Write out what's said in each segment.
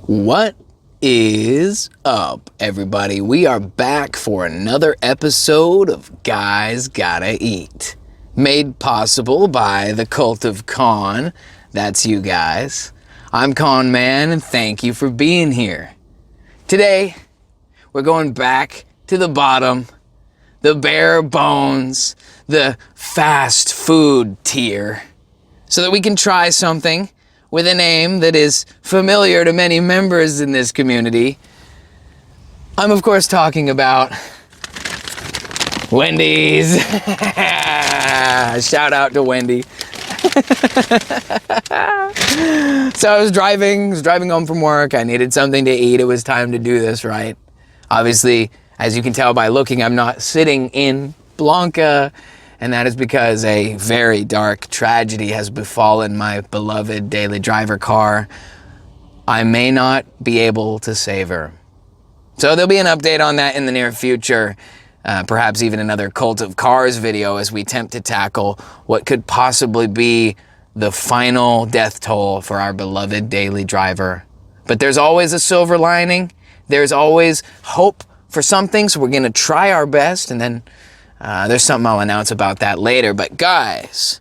What is up, everybody? We are back for another episode of Guys Gotta Eat. Made possible by the Cult of Con. That's you guys. I'm Con Man, and thank you for being here. Today, we're going back to the bottom, the bare bones, the fast food tier, so that we can try something with a name that is familiar to many members in this community. I'm of course talking about Wendy's. Shout out to Wendy. So I was driving home from work. I needed something to eat. It was time to do this, right? Obviously, as you can tell by looking, I'm not sitting in Blanca. And that is because a very dark tragedy has befallen my beloved daily driver car. I may not be able to save her. So there'll be an update on that in the near future. Perhaps even another Cult of Cars video as we attempt to tackle what could possibly be the final death toll for our beloved daily driver. But there's always a silver lining. There's always hope for something. So we're going to try our best, and then there's something I'll announce about that later. But guys,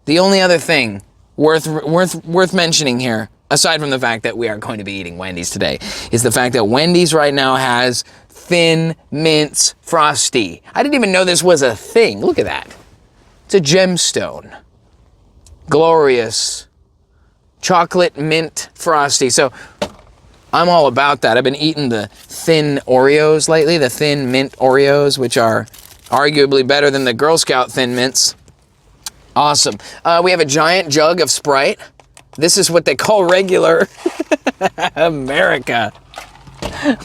the only other thing worth mentioning here, aside from the fact that we are going to be eating Wendy's today, is the fact that Wendy's right now has Thin Mints Frosty. I didn't even know this was a thing. Look at that. It's a gemstone. Glorious chocolate mint Frosty. So I'm all about that. I've been eating the thin Oreos lately, the thin mint Oreos, which are arguably better than the Girl Scout Thin Mints. Awesome. We have a giant jug of Sprite. This is what they call regular America.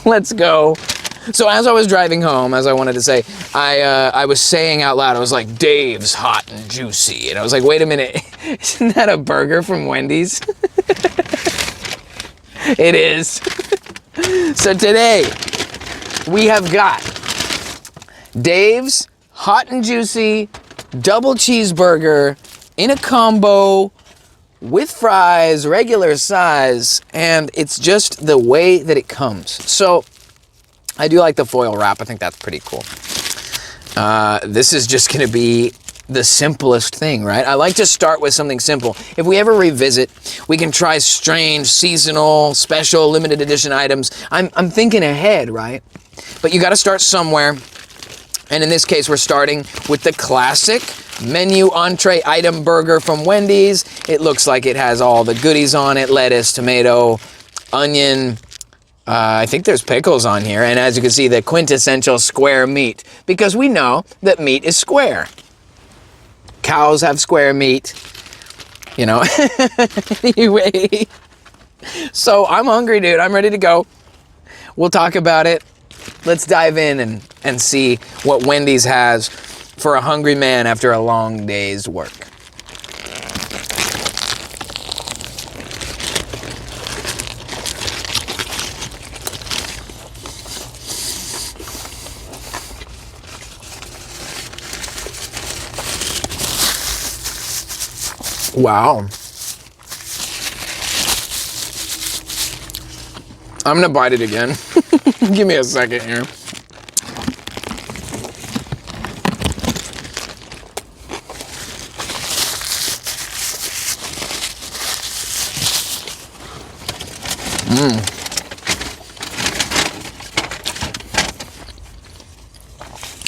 Let's go. So as I was driving home, as I wanted to say, I was saying out loud, I was like, Dave's hot and juicy. And I was like, wait a minute, isn't that a burger from Wendy's? It is. So today, we have got Dave's hot and juicy double cheeseburger in a combo with fries, regular size, and it's just the way that it comes. So I do like the foil wrap. I think that's pretty cool. This is just going to be the simplest thing, right? I like to start with something simple. If we ever revisit, we can try strange, seasonal, special, limited edition items. I'm thinking ahead, right? But you got to start somewhere. And in this case, we're starting with the classic menu entree item burger from Wendy's. It looks like it has all the goodies on it: lettuce, tomato, onion. I think there's pickles on here. And as you can see, the quintessential square meat, because we know that meat is square. Cows have square meat, you know. Anyway, so I'm hungry, dude. I'm ready to go. We'll talk about it. Let's dive in and see what Wendy's has for a hungry man after a long day's work. Wow. I'm gonna bite it again. Give me a second here.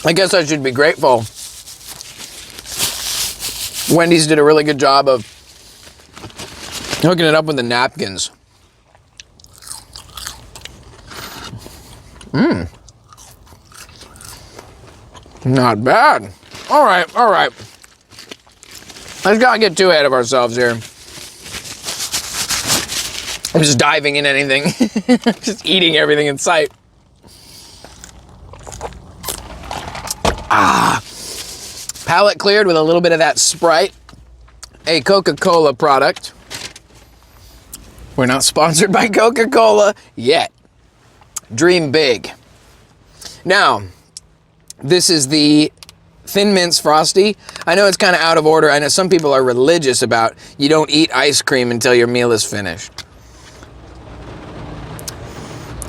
I guess I should be grateful. Wendy's did a really good job of hooking it up with the napkins. Not bad. All right. Let's not get too ahead of ourselves here. I'm just diving in anything. Just eating everything in sight. Palate cleared with a little bit of that Sprite. A Coca-Cola product. We're not sponsored by Coca-Cola yet. Dream big. Now, this is the Thin Mints Frosty. I know it's kind of out of order. I know some people are religious about you don't eat ice cream until your meal is finished.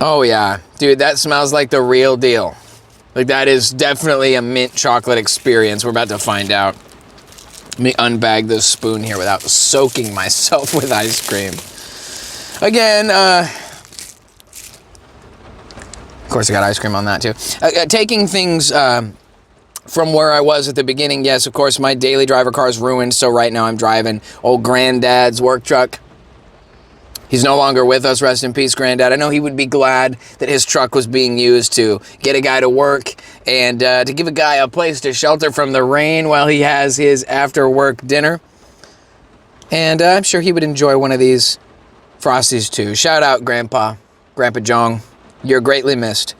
Oh yeah, dude, that smells like the real deal. Like that is definitely a mint chocolate experience. We're about to find out. Let me unbag this spoon here without soaking myself with ice cream. Again, of course I got ice cream on that too. Taking things from where I was at the beginning, yes, of course my daily driver car is ruined, so right now I'm driving old Granddad's work truck. He's no longer with us, rest in peace, Granddad. I know he would be glad that his truck was being used to get a guy to work and to give a guy a place to shelter from the rain while he has his after-work dinner. And I'm sure he would enjoy one of these Frosties too. Shout out, Grandpa Jong. You're greatly missed.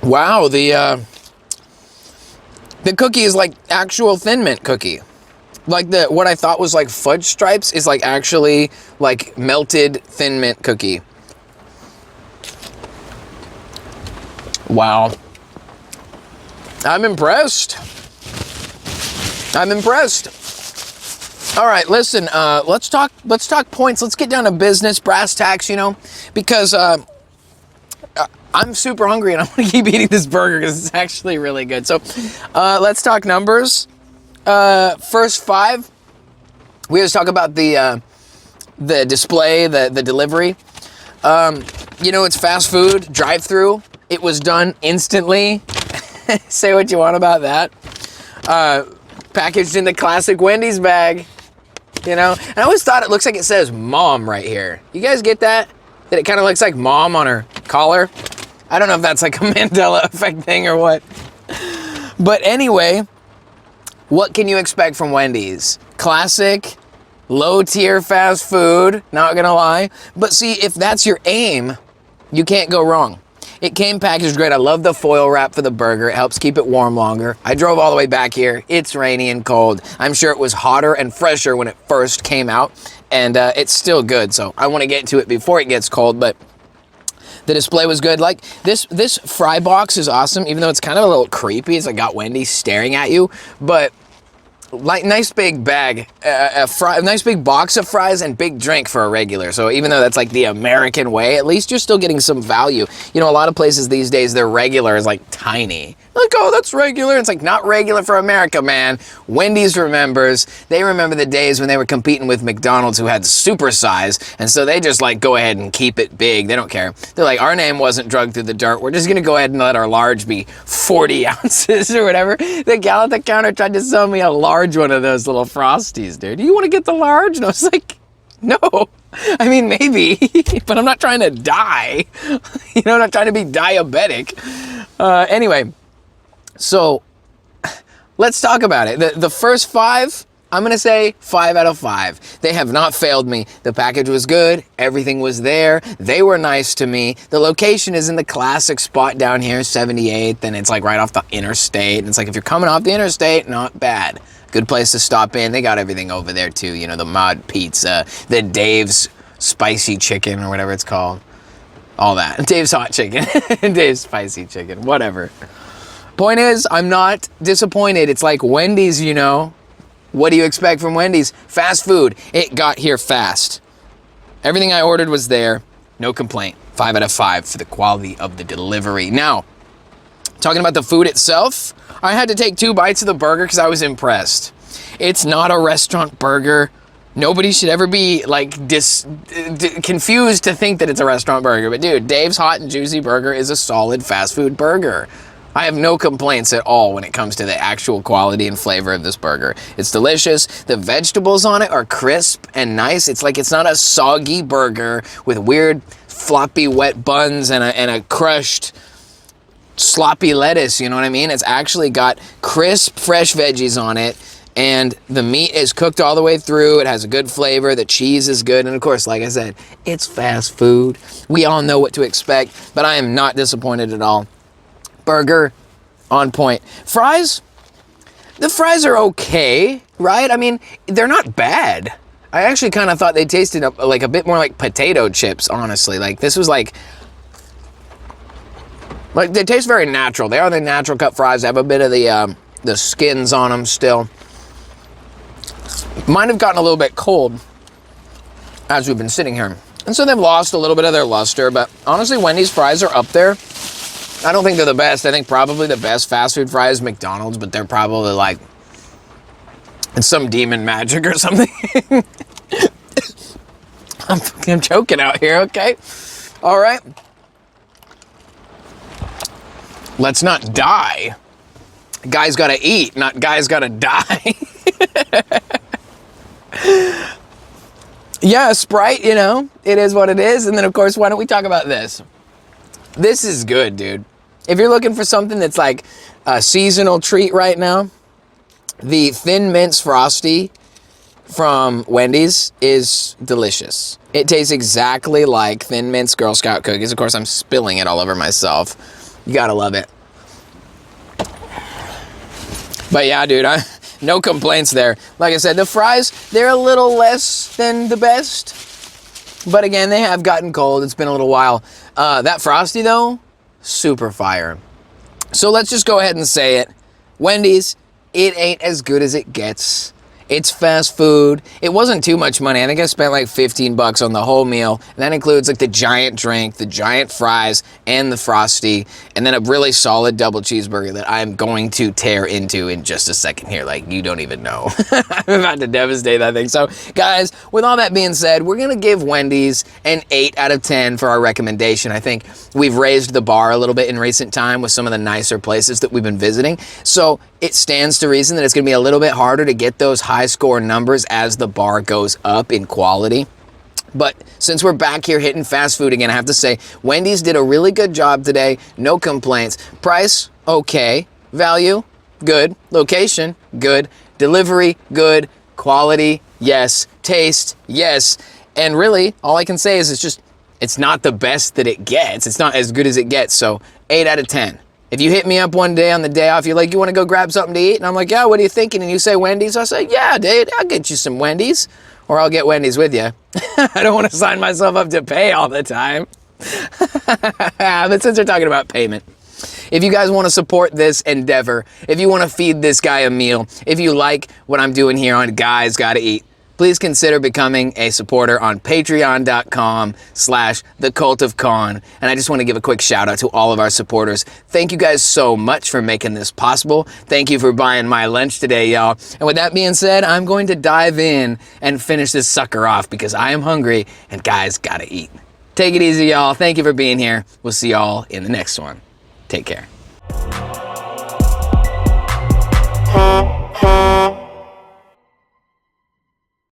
Wow, the cookie is like actual Thin Mint cookie. Like what I thought was like fudge stripes is like actually like melted Thin Mint cookie. Wow. I'm impressed. I'm impressed. All right, listen, let's talk points. Let's get down to business, brass tacks, you know, because I'm super hungry and I want to keep eating this burger because it's actually really good. So let's talk numbers. First 5, we always talk about the display, the delivery. You know, it's fast food, drive-through. It was done instantly. Say what you want about that. Packaged in the classic Wendy's bag, you know. And I always thought it looks like it says mom right here. You guys get that? That it kind of looks like mom on her collar? I don't know if that's like a Mandela effect thing or what. But anyway, what can you expect from Wendy's? Classic, low-tier fast food, not gonna lie. But see, if that's your aim, you can't go wrong. It came packaged great. I love the foil wrap for the burger. It helps keep it warm longer. I drove all the way back here. It's rainy and cold. I'm sure it was hotter and fresher when it first came out, and it's still good. So I want to get to it before it gets cold, but the display was good. Like this fry box is awesome, even though it's kind of a little creepy. It's like got Wendy staring at you, but like nice big bag, a nice big box of fries and big drink for a regular. So even though that's like the American way, at least you're still getting some value. You know, a lot of places these days, their regular is like tiny. Like, oh, that's regular. It's like not regular for America, man. Wendy's remembers. They remember the days when they were competing with McDonald's who had super size. And so they just like go ahead and keep it big. They don't care. They're like, our name wasn't drugged through the dirt. We're just going to go ahead and let our large be 40 ounces or whatever. The gal at the counter tried to sell me a large one of those little Frosties, dude. Do you want to get the large? And I was like, no. I mean, maybe, but I'm not trying to die. You know, I'm not trying to be diabetic. Anyway. So, let's talk about it. The first 5, I'm going to say 5 out of 5. They have not failed me. The package was good. Everything was there. They were nice to me. The location is in the classic spot down here, 78th, and it's like right off the interstate. And it's like if you're coming off the interstate, not bad. Good place to stop in. They got everything over there too. You know, the mod pizza, the Dave's spicy chicken or whatever it's called. All that. Dave's hot chicken. Dave's spicy chicken. Whatever. Point is, I'm not disappointed. It's like Wendy's, you know. What do you expect from Wendy's? Fast food. It got here fast. Everything I ordered was there. No complaint. 5 out of 5 for the quality of the delivery. Now, talking about the food itself, I had to take 2 bites of the burger because I was impressed. It's not a restaurant burger. Nobody should ever be like confused to think that it's a restaurant burger. But dude, Dave's Hot and Juicy Burger is a solid fast food burger. I have no complaints at all when it comes to the actual quality and flavor of this burger. It's delicious. The vegetables on it are crisp and nice. It's like it's not a soggy burger with weird floppy wet buns and a crushed sloppy lettuce, you know what I mean? It's actually got crisp, fresh veggies on it, and the meat is cooked all the way through. It has a good flavor. The cheese is good, and of course, like I said, it's fast food. We all know what to expect, but I am not disappointed at all. Burger, on point. Fries? The fries are okay, right? I mean, they're not bad. I actually kind of thought they tasted like a bit more like potato chips, honestly. Like, this was like they taste very natural. They are the natural cut fries. They have a bit of the skins on them still. Might have gotten a little bit cold. as we've been sitting here. And so they've lost a little bit of their luster, but honestly, Wendy's fries are up there. I don't think they're the best. I think probably the best fast food fry is McDonald's, but they're probably like, it's some demon magic or something. I'm choking out here, okay? All right. Let's not die. Guys gotta eat, not guys gotta die. Yeah, Sprite, you know, it is what it is. And then, of course, why don't we talk about this? This is good, dude. If you're looking for something that's like a seasonal treat right now, the Thin Mints Frosty from Wendy's is delicious. It tastes exactly like Thin Mints Girl Scout cookies. Of course, I'm spilling it all over myself. You gotta love it. But yeah, dude, no complaints there. Like I said, the fries, they're a little less than the best. But again, they have gotten cold. It's been a little while. That Frosty, though, super fire. So let's just go ahead and say it. Wendy's, it ain't as good as it gets. It's fast food. It wasn't too much money. I think I spent like $15 on the whole meal. And that includes like the giant drink, the giant fries, and the Frosty. And then a really solid double cheeseburger that I'm going to tear into in just a second here. Like, you don't even know. I'm about to devastate that thing. So, guys, with all that being said, we're going to give Wendy's an 8 out of 10 for our recommendation. I think we've raised the bar a little bit in recent time with some of the nicer places that we've been visiting. So, it stands to reason that it's going to be a little bit harder to get those high score numbers as the bar goes up in quality. But since we're back here hitting fast food again, I have to say, Wendy's did a really good job today. No complaints. Price, okay. Value, good. Location, good. Delivery, good. Quality, yes. Taste, yes. And really, all I can say is it's not the best that it gets. It's not as good as it gets. So 8 out of 10. If you hit me up one day on the day off, you're like, you want to go grab something to eat? And I'm like, yeah, what are you thinking? And you say Wendy's. I say, yeah, dude, I'll get you some Wendy's. Or I'll get Wendy's with you. I don't want to sign myself up to pay all the time. But since we're talking about payment, if you guys want to support this endeavor, if you want to feed this guy a meal, if you like what I'm doing here on Guys Gotta Eat, please consider becoming a supporter on patreon.com/thecultofcon. And I just want to give a quick shout out to all of our supporters. Thank you guys so much for making this possible. Thank you for buying my lunch today, y'all. And with that being said, I'm going to dive in and finish this sucker off because I am hungry and guys gotta eat. Take it easy, y'all. Thank you for being here. We'll see y'all in the next one. Take care.